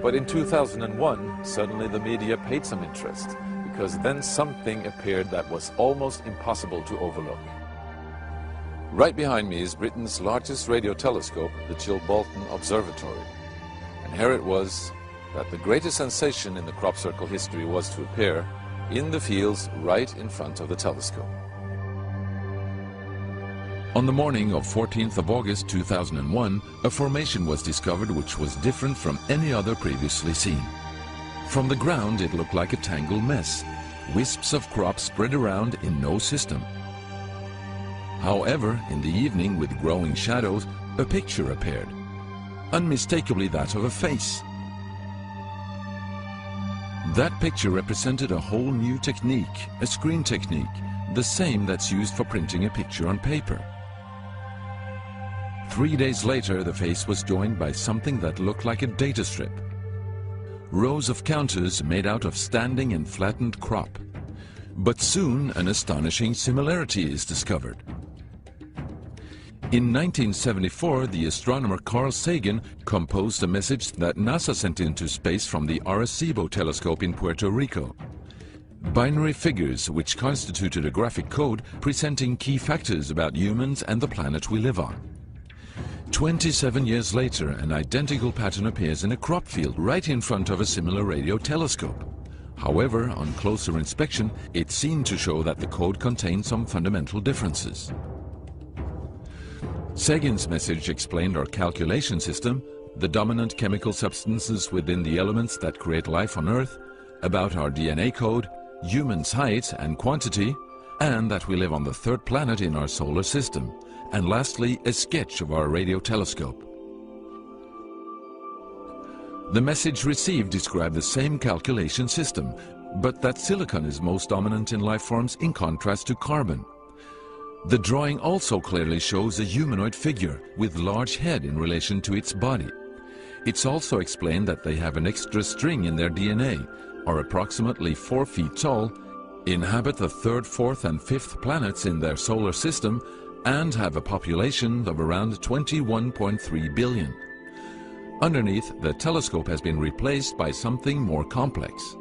But in 2001, suddenly the media paid some interest, because then something appeared that was almost impossible to overlook. Right behind me is Britain's largest radio telescope, the Chilbolton Observatory. And here it was that the greatest sensation in the crop circle history was to appear in the fields right in front of the telescope. On the morning of 14th of August 2001, a formation was discovered which was different from any other previously seen. From the ground it looked like a tangled mess, wisps of crop spread around in no system. However, in the evening, with growing shadows, a picture appeared, unmistakably that of a face. That picture represented a whole new technique, a screen technique, the same that's used for printing a picture on paper. 3 days later, the face was joined by something that looked like a data strip. Rows of counters made out of standing and flattened crop. But soon an astonishing similarity is discovered. In 1974, the astronomer Carl Sagan composed a message that NASA sent into space from the Arecibo telescope in Puerto Rico. Binary figures which constituted a graphic code presenting key factors about humans and the planet we live on. 27 years later, an identical pattern appears in a crop field right in front of a similar radio telescope. However, on closer inspection, it seemed to show that the code contained some fundamental differences. Sagan's message explained our calculation system, the dominant chemical substances within the elements that create life on Earth, about our DNA code, humans' height and quantity, and that we live on the third planet in our solar system, and lastly, a sketch of our radio telescope. The message received described the same calculation system, but that silicon is most dominant in life forms in contrast to carbon. The drawing also clearly shows a humanoid figure with large head in relation to its body. It's also explained that they have an extra string in their DNA, are approximately 4 feet tall, inhabit the third, fourth and fifth planets in their solar system, and have a population of around 21.3 billion. Underneath, the telescope has been replaced by something more complex.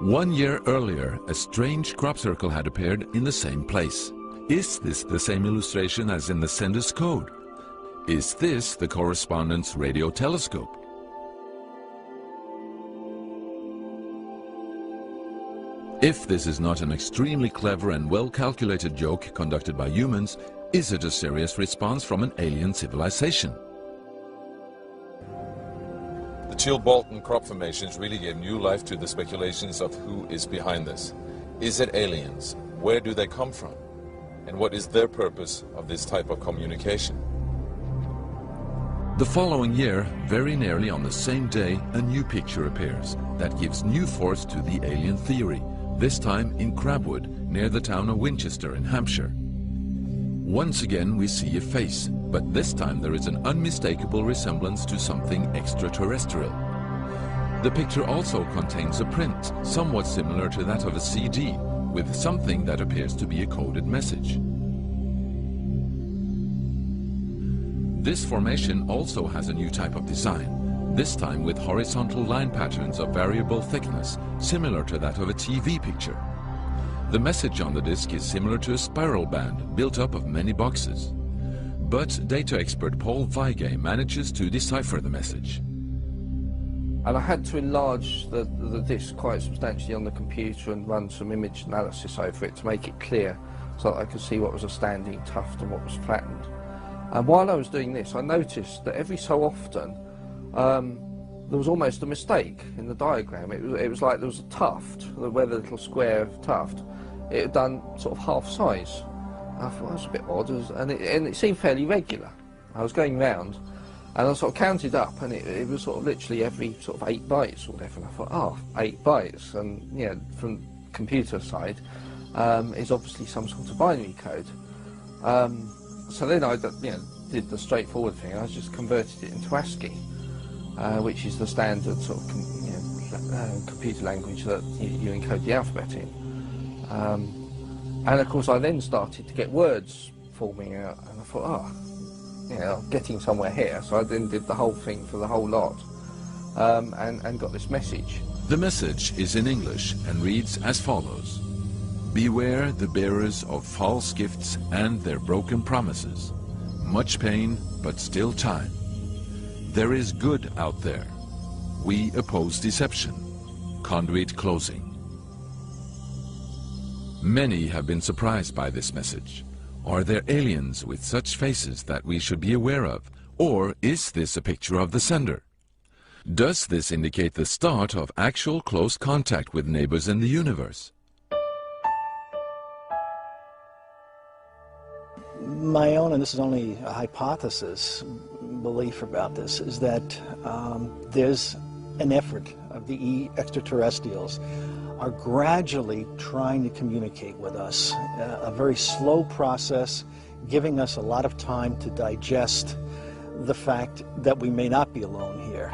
1 year earlier, a strange crop circle had appeared in the same place. Is this the same illustration as in the sender's code? Is this the correspondent's radio telescope? If this is not an extremely clever and well-calculated joke conducted by humans, is it a serious response from an alien civilization? The Chilbolton crop formations really gave new life to the speculations of who is behind this. Is it aliens? Where do they come from? And what is their purpose of this type of communication? The following year, very nearly on the same day, a new picture appears that gives new force to the alien theory, this time in Crabwood, near the town of Winchester in Hampshire. Once again we see a face, but this time there is an unmistakable resemblance to something extraterrestrial. The picture also contains a print, somewhat similar to that of a CD, with something that appears to be a coded message. This formation also has a new type of design, this time with horizontal line patterns of variable thickness, similar to that of a TV picture. The message on the disc is similar to a spiral band built up of many boxes. But data expert Paul Weige manages to decipher the message. And I had to enlarge the disc quite substantially on the computer and run some image analysis over it to make it clear so that I could see what was a standing tuft and what was flattened. And while I was doing this, I noticed that every so often there was almost a mistake in the diagram. It was like there was a tuft, where the little square tuft, it had done sort of half size. I thought that was a bit odd, and it seemed fairly regular. I was going round, and I sort of counted up, and it was sort of literally every sort of 8 bytes or whatever. And I thought, oh, 8 bytes, and yeah, from computer side, is obviously some sort of binary code. So then I did the straightforward thing. I just converted it into ASCII, which is the standard sort of computer language that you encode the alphabet in. And of course I then started to get words forming out, and I thought, you know, getting somewhere here. So I then did the whole thing for the whole lot, and got this message. The message is in English and reads as follows: Beware the bearers of false gifts and their broken promises. Much pain, but still time. There is good out there. We oppose deception. Conduit closing. Many have been surprised by this message. Are there aliens with such faces that we should be aware of? Or is this a picture of the sender? Does this indicate the start of actual close contact with neighbors in the universe? My own, and this is only a hypothesis, belief about this, is that there's an effort of the extraterrestrials are gradually trying to communicate with us. A very slow process, giving us a lot of time to digest the fact that we may not be alone here.